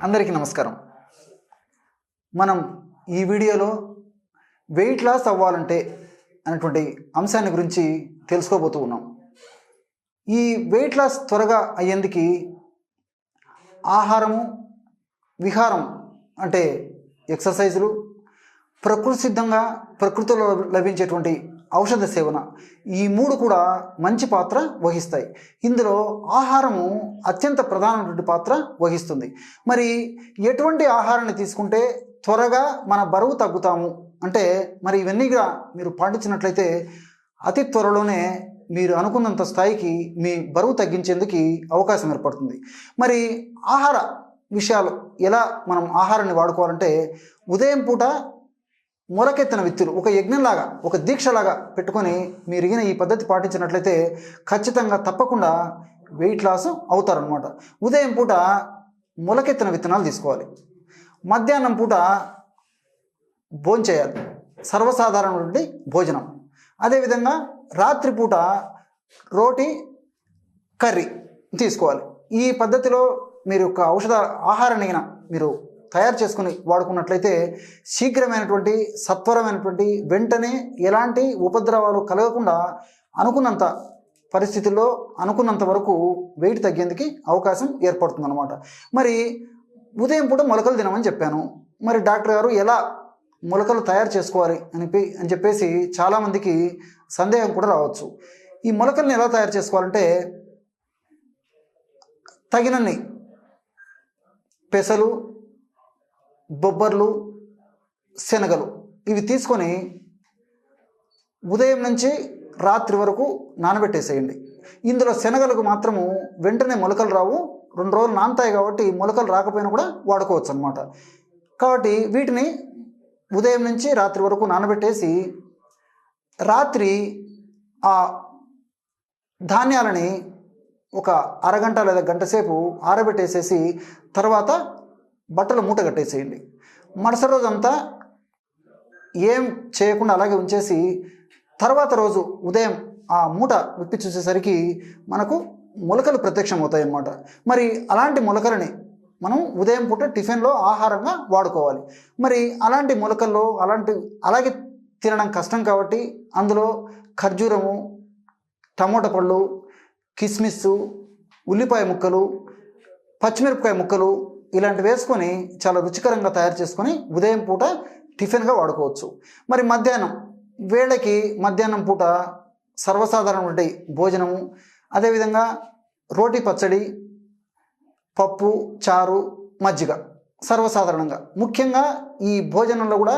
అందరికీ నమస్కారం. మనం ఈ వీడియోలో వెయిట్ లాస్ అవ్వాలంటే అనేటువంటి అంశాన్ని గురించి తెలుసుకోబోతూ ఉన్నాం. ఈ వెయిట్ లాస్ త్వరగా అయ్యేందుకు ఆహారము, విహారం అంటే ఎక్సర్సైజులు, ప్రకృతి సిద్ధంగా ప్రకృతిలో లభించేటువంటి ఔషధ సేవన, ఈ మూడు కూడా మంచి పాత్ర వహిస్తాయి. ఇందులో ఆహారము అత్యంత ప్రధానమైనటువంటి పాత్ర వహిస్తుంది. మరి ఎటువంటి ఆహారాన్ని తీసుకుంటే త్వరగా మన బరువు తగ్గుతాము అంటే మరి ఇవన్నీగా మీరు పాటించినట్లయితే అతి త్వరలోనే మీరు అనుకున్నంత స్థాయికి మీ బరువు తగ్గించేందుకు అవకాశం ఏర్పడుతుంది. మరి ఆహార విషయాలు ఎలా మనం ఆహారాన్ని వాడుకోవాలంటే, ఉదయం పూట మొలకెత్తిన విత్తులు ఒక యజ్ఞంలాగా, ఒక దీక్షలాగా పెట్టుకొని మీరు ఈ పద్ధతి పాటించినట్లయితే ఖచ్చితంగా తప్పకుండా వెయిట్ లాస్ అవుతారనమాట. ఉదయం పూట మొలకెత్తిన విత్తనాలు తీసుకోవాలి. మధ్యాహ్నం పూట భోంచేయాలి, సర్వసాధారణమైనటువంటి భోజనం. అదేవిధంగా రాత్రిపూట రోటీ కర్రీ తీసుకోవాలి. ఈ పద్ధతిలో మీరు ఒక ఔషధ ఆహారాన్ని మీరు తయారు చేసుకుని వాడుకున్నట్లయితే శీఘ్రమైనటువంటి, సత్వరమైనటువంటి, వెంటనే ఎలాంటి ఉపద్రవాలు కలగకుండా అనుకున్నంత పరిస్థితుల్లో అనుకున్నంత వరకు వెయిట్ తగ్గేందుకు అవకాశం ఏర్పడుతుందన్నమాట. మరి ఉదయం పూట మొలకలు తినమని చెప్పాను. మరి డాక్టర్ గారు ఎలా మొలకలు తయారు చేసుకోవాలి అని చెప్పేసి చాలామందికి సందేహం కూడా రావచ్చు. ఈ మొలకల్ని ఎలా తయారు చేసుకోవాలంటే, తగినన్ని పెసలు, బొబ్బర్లు, శనగలు ఇవి తీసుకొని ఉదయం నుంచి రాత్రి వరకు నానబెట్టేసేయండి. ఇందులో శనగలకు మాత్రము వెంటనే మొలకలు రావు, 2 రోజులు నానతాయి కాబట్టి మొలకలు రాకపోయినా కూడా వాడుకోవచ్చు అనమాట. కాబట్టి వీటిని ఉదయం నుంచి రాత్రి వరకు నానబెట్టేసి రాత్రి ఆ ధాన్యాలని ఒక అరగంట లేదా గంట సేపు ఆరబెట్టేసేసి తర్వాత బట్టలు మూట కట్టేసేయండి. మరుసటి రోజంతా ఏం చేయకుండా అలాగే ఉంచేసి తర్వాత రోజు ఉదయం ఆ మూట విప్పి చూసేసరికి మనకు మొలకలు ప్రత్యక్షం అవుతాయి అన్నమాట. మరి అలాంటి మొలకలని మనం ఉదయం పూట టిఫిన్లో ఆహారంగా వాడుకోవాలి. మరి అలాంటి మొలకల్లో అలాగే తినడం కష్టం కాబట్టి అందులో ఖర్జూరము, టమోటా పళ్ళు, కిస్మిస్సు, ఉల్లిపాయ ముక్కలు, పచ్చిమిరపకాయ ముక్కలు ఇలాంటివి వేసుకొని చాలా రుచికరంగా తయారు చేసుకొని ఉదయం పూట టిఫిన్గా వాడుకోవచ్చు. మరి మధ్యాహ్నం పూట సర్వసాధారణమైన భోజనము, అదేవిధంగా రోటీ పచ్చడి, పప్పు, చారు, మజ్జిగ సర్వసాధారణంగా. ముఖ్యంగా ఈ భోజనంలో కూడా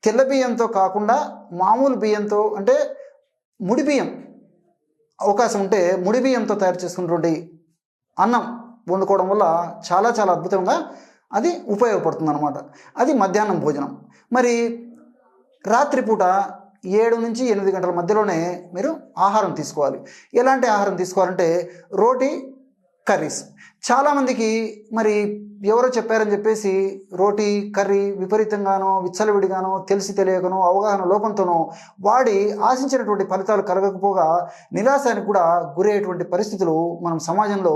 తెల్ల బియ్యంతో కాకుండా మామూలు బియ్యంతో అంటే ముడి బియ్యం అవకాశం ఉంటే ముడి బియ్యంతో తయారు చేసుకున్నటువంటి అన్నం వండుకోవడం వల్ల చాలా చాలా అద్భుతంగా అది ఉపయోగపడుతుంది అనమాట. అది మధ్యాహ్నం భోజనం. మరి రాత్రిపూట 7 నుంచి 8 గంటల మధ్యలోనే మీరు ఆహారం తీసుకోవాలి. ఎలాంటి ఆహారం తీసుకోవాలంటే రోటీ, కర్రీస్. చాలామందికి మరి ఎవరో చెప్పారని చెప్పేసి రోటీ, కర్రీ విపరీతంగానో, విచ్చలవిడిగానో, తెలిసి తెలియకనో, అవగాహన లోపంతోనో వాడి ఆశించినటువంటి ఫలితాలు కలగకపోగా నిరాశానికి కూడా గురయ్యేటువంటి పరిస్థితులు మనం సమాజంలో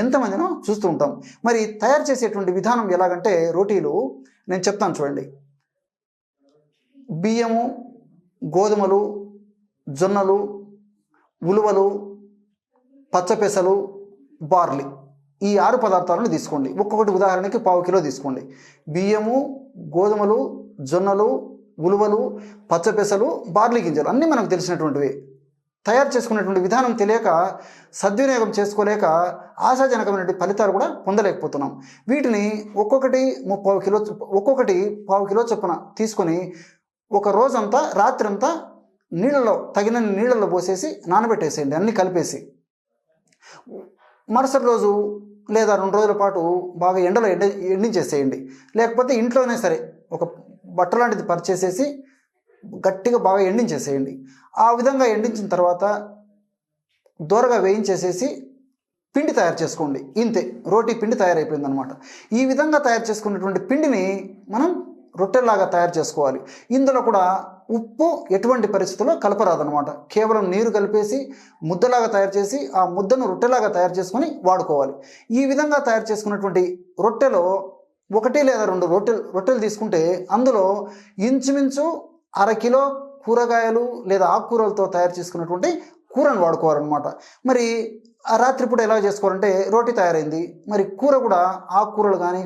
ఎంతమందినో చూస్తూ ఉంటాం. మరి తయారు చేసేటువంటి విధానం ఎలాగంటే, రోటీలు నేను చెప్తాను చూడండి. బియ్యము, గోధుమలు, జొన్నలు, ఉలువలు, పచ్చపెసలు, బార్లీ, ఈ 6 పదార్థాలను తీసుకోండి. ఒక్కొక్కటి ఉదాహరణకి 1/4 కిలో తీసుకోండి. బియ్యము, గోధుమలు, జొన్నలు, ఉలువలు, పచ్చపెసలు, బార్లీ గింజలు అన్నీ మనకు తెలిసినటువంటివి. తయారు చేసుకునేటువంటి విధానం తెలియక, సద్వినియోగం చేసుకోలేక ఆశాజనకమైనటువంటి ఫలితాలు కూడా పొందలేకపోతున్నాం. వీటిని ఒక్కొక్కటి 1/4 కిలో చొప్పున తీసుకొని ఒక రోజంతా రాత్రంతా తగినన్ని నీళ్ళల్లో పోసేసి నానబెట్టేసేయండి, అన్నీ కలిపేసి. మరుసటి రోజు లేదా 2 రోజుల పాటు బాగా ఎండలో ఎండించేసేయండి. లేకపోతే ఇంట్లోనే సరే ఒక బట్ట లాంటిది పరిచేసేసి గట్టిగా బాగా ఎండించేసేయండి. ఆ విధంగా ఎండించిన తర్వాత దోరగా వేయించేసేసి పిండి తయారు చేసుకోండి. ఇంతే, రోటీ పిండి తయారైపోయిందనమాట. ఈ విధంగా తయారు చేసుకున్నటువంటి పిండిని మనం రొట్టెలాగా తయారు చేసుకోవాలి. ఇందులో కూడా ఉప్పు ఎటువంటి పరిస్థితుల్లో కలపరాదనమాట. కేవలం నీరు కలిపేసి ముద్దలాగా తయారు చేసి ఆ ముద్దను రొట్టెలాగా తయారు చేసుకొని వాడుకోవాలి. ఈ విధంగా తయారు చేసుకున్నటువంటి రొట్టెలో ఒకటి లేదా రెండు రొట్టెలు తీసుకుంటే అందులో ఇంచుమించు అరకిలో కూరగాయలు లేదా ఆకుకూరలతో తయారు చేసుకున్నటువంటి కూరను వాడుకోవాలన్నమాట. మరి ఆ రాత్రిపూట ఎలా చేసుకోవాలంటే రోటీ తయారైంది, మరి కూర కూడా ఆకుకూరలు కానీ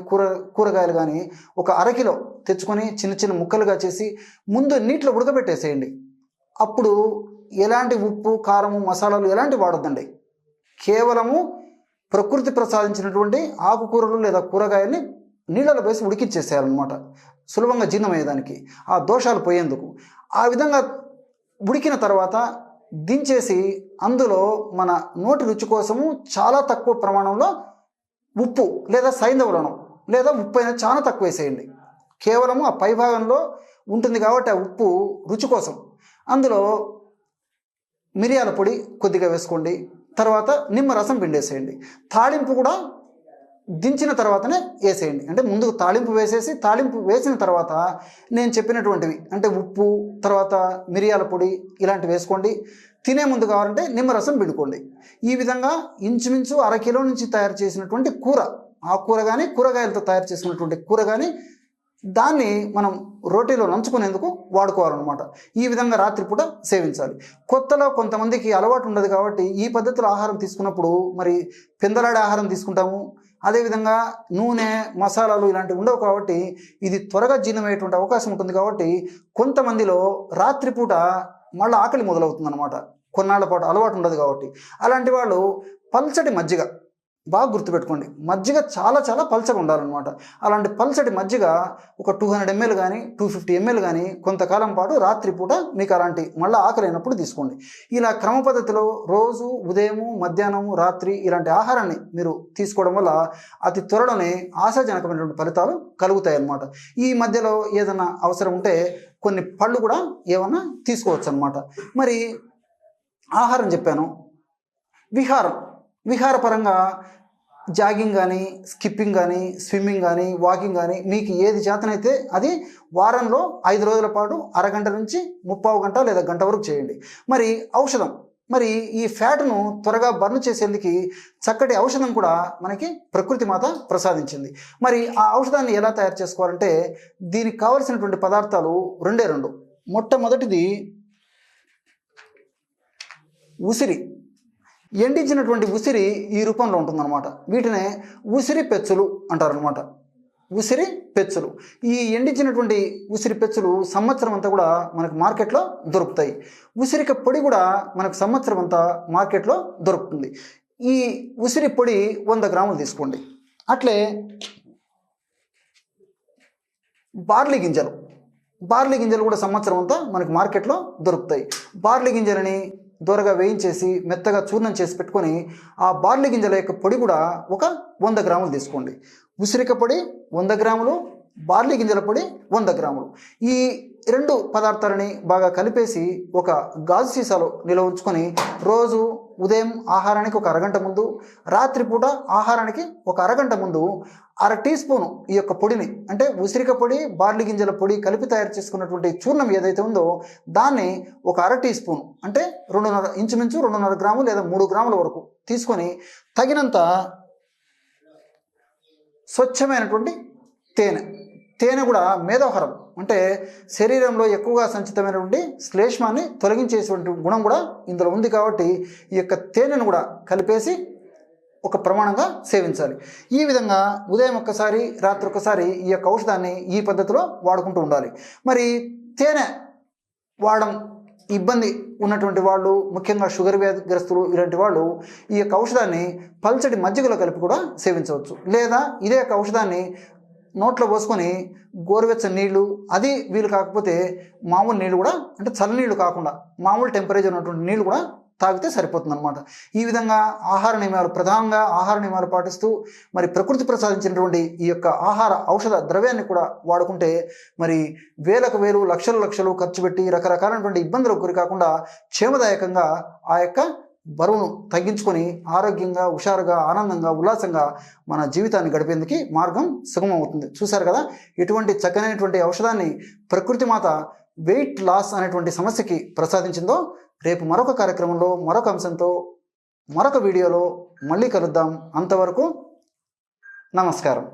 కూరగాయలు కానీ ఒక అరకిలో తెచ్చుకొని చిన్న చిన్న ముక్కలుగా చేసి ముందు నీటిలో ఉడకబెట్టేసేయండి. అప్పుడు ఎలాంటి ఉప్పు కారము మసాలాలు ఎలాంటి వాడొద్దండి. కేవలము ప్రకృతి ప్రసాదించినటువంటి ఆకుకూరలు లేదా కూరగాయల్ని నీళ్ళలో వేసి ఉడికించేసేయాలన్నమాట, సులభంగా జీర్ణమయ్యేదానికి, ఆ దోషాలు పోయేందుకు. ఆ విధంగా ఉడికిన తర్వాత దించేసి అందులో మన నోటి రుచి కోసము చాలా తక్కువ ప్రమాణంలో ఉప్పు లేదా సైంధవ లేదా ఉప్పు అయినా చాలా తక్కువ వేసేయండి. కేవలము ఆ పై భాగంలో ఉంటుంది కాబట్టి ఆ ఉప్పు రుచి కోసం. అందులో మిరియాల పొడి కొద్దిగా వేసుకోండి. తర్వాత నిమ్మరసం పిండేసేయండి. తాళింపు కూడా దించిన తర్వాతనే వేసేయండి. అంటే ముందుకు తాళింపు వేసేసి తాళింపు వేసిన తర్వాత నేను చెప్పినటువంటివి అంటే ఉప్పు తర్వాత మిరియాల పొడి ఇలాంటివి వేసుకోండి. తినే ముందు కావాలంటే నిమ్మరసం పిండుకోండి. ఈ విధంగా ఇంచుమించు అరకిలో నుంచి తయారు చేసినటువంటి కూర, ఆ కూర కానీ కూరగాయలతో తయారు చేసుకున్నటువంటి కూర కానీ దాన్ని మనం రోటీలో నంచుకునేందుకు వాడుకోవాలన్నమాట. ఈ విధంగా రాత్రిపూట సేవించాలి. కొత్తలో కొంతమందికి అలవాటు ఉండదు కాబట్టి ఈ పద్ధతిలో ఆహారం తీసుకున్నప్పుడు మరి పెందలాడే ఆహారం తీసుకుంటాము. అదేవిధంగా నూనె మసాలాలు ఇలాంటివి ఉండవు కాబట్టి ఇది త్వరగా జీర్ణమయ్యేటువంటి అవకాశం ఉంటుంది. కాబట్టి కొంతమందిలో రాత్రిపూట మళ్ళీ ఆకలి మొదలవుతుంది అన్నమాట, కొన్నాళ్ల పాటు అలవాటు ఉండదు కాబట్టి. అలాంటి వాళ్ళు పల్చటి మజ్జిగ, బాగా గుర్తుపెట్టుకోండి, మజ్జిగ చాలా చాలా పల్చగా ఉండాలన్నమాట. అలాంటి పల్చటి మజ్జిగ ఒక 200 ml కానీ 250 ml కానీ కొంతకాలం పాటు రాత్రిపూట మీకు అలాంటి మళ్ళీ ఆకలి అయినప్పుడు తీసుకోండి. ఇలా క్రమ పద్ధతిలో రోజు ఉదయము మధ్యాహ్నము రాత్రి ఇలాంటి ఆహారాన్ని మీరు తీసుకోవడం వల్ల అతి త్వరలోనే ఆశాజనకమైనటువంటి ఫలితాలు కలుగుతాయి అన్నమాట. ఈ మధ్యలో ఏదైనా అవసరం ఉంటే కొన్ని పళ్ళు కూడా ఏమన్నా తీసుకోవచ్చు అన్నమాట. మరి ఆహారం చెప్పాను. విహారపరంగా జాగింగ్ కానీ స్కిప్పింగ్ కానీ స్విమ్మింగ్ కానీ వాకింగ్ కానీ మీకు ఏది చేతనైతే అది వారంలో 5 రోజుల పాటు అరగంట నుంచి 30 గంట లేదా గంట వరకు చేయండి. మరి ఔషధం, మరి ఈ ఫ్యాట్ను త్వరగా బర్న్ చేసేందుకు చక్కటి ఔషధం కూడా మనకి ప్రకృతి మాత ప్రసాదించింది. మరి ఆ ఔషధాన్ని ఎలా తయారు చేసుకోవాలంటే దీనికి కావలసినటువంటి పదార్థాలు రెండే రెండు. మొట్టమొదటిది ఉసిరి. ఎండించినటువంటి ఉసిరి ఈ రూపంలో ఉంటుందన్నమాట. వీటినే ఉసిరి పెచ్చులు అంటారనమాట. ఉసిరి పెచ్చులు. ఈ ఎండించినటువంటి ఉసిరి పెచ్చులు సంవత్సరం అంతా కూడా మనకు మార్కెట్లో దొరుకుతాయి. ఉసిరిక పొడి కూడా మనకు సంవత్సరం అంతా మార్కెట్లో దొరుకుతుంది. ఈ ఉసిరి పొడి 100 గ్రాములు తీసుకోండి. అట్లే బార్లీ గింజలు కూడా సంవత్సరం అంతా మనకు మార్కెట్లో దొరుకుతాయి. బార్లీ గింజలని దూరగా వేయించేసి మెత్తగా చూర్ణం చేసి పెట్టుకొని ఆ బార్లీ గింజల యొక్క పొడి కూడా ఒక 100 గ్రాములు తీసుకోండి. ఉసిరిక పొడి 100 గ్రాములు, బార్లీ గింజల పొడి 100 గ్రాములు. ఈ రెండు పదార్థాలని బాగా కలిపేసి ఒక గాజు సీసాలో నిల్వ ఉంచుకొని రోజు ఉదయం ఆహారానికి ఒక అరగంట ముందు, రాత్రిపూట ఆహారానికి ఒక అరగంట ముందు 1/2 టీ స్పూను ఈ యొక్క పొడిని అంటే ఉసిరిక పొడి బార్లీ గింజల పొడి కలిపి తయారు చేసుకున్నటువంటి చూర్ణం ఏదైతే ఉందో దాన్ని ఒక 1/2 టీ స్పూన్ అంటే ఇంచుమించు 2.5 గ్రాములు లేదా 3 గ్రాముల వరకు తీసుకొని తగినంత స్వచ్ఛమైనటువంటి తేనె కూడా మేధోహరం అంటే శరీరంలో ఎక్కువగా సంచితమైనటువంటి శ్లేష్మాన్ని తొలగించేటువంటి గుణం కూడా ఇందులో ఉంది. కాబట్టి ఈ యొక్క తేనెను కూడా కలిపేసి ఒక ప్రమాణంగా సేవించాలి. ఈ విధంగా ఉదయం ఒక్కసారి రాత్రి ఒక్కసారి ఈ యొక్క ఔషధాన్ని ఈ పద్ధతిలో వాడుకుంటూ ఉండాలి. మరి తేనె వాడడం ఇబ్బంది ఉన్నటువంటి వాళ్ళు, ముఖ్యంగా షుగర్ వ్యాధిగ్రస్తులు ఇలాంటి వాళ్ళు ఈ యొక్క ఔషధాన్ని పల్చటి మజ్జిగలో కలిపి కూడా సేవించవచ్చు. లేదా ఇదే యొక్క ఔషధాన్ని నోట్లో పోసుకొని గోరువెచ్చని నీళ్లు, అది వీలు కాకపోతే మామూలు నీళ్ళు కూడా అంటే చల్లనీళ్ళు కాకుండా మామూలు టెంపరేచర్ ఉన్నటువంటి నీళ్ళు కూడా తాగితే సరిపోతుంది అనమాట. ఈ విధంగా ప్రధానంగా ఆహార నియమాలు పాటిస్తూ మరి ప్రకృతి ప్రసాదించినటువంటి ఈ యొక్క ఆహార ఔషధ ద్రవ్యాన్ని కూడా వాడుకుంటే మరి వేలకు వేలు లక్షలు ఖర్చు పెట్టి రకరకాలైనటువంటి ఇబ్బందులకు గురి కాకుండా క్షేమదాయకంగా ఆ యొక్క బరువును తగ్గించుకొని ఆరోగ్యంగా హుషారుగా ఆనందంగా ఉల్లాసంగా మన జీవితాన్ని గడిపేందుకు మార్గం సుగమవుతుంది. చూశారు కదా ఎటువంటి చక్కనైనటువంటి ఔషధాన్ని ప్రకృతి మాత వెయిట్ లాస్ అనేటువంటి సమస్యకి ప్రసాదించిందో. రేపు మరొక కార్యక్రమంలో మరొక అంశంతో మరొక వీడియోలో మళ్ళీ కలుద్దాం. అంతవరకు నమస్కారం.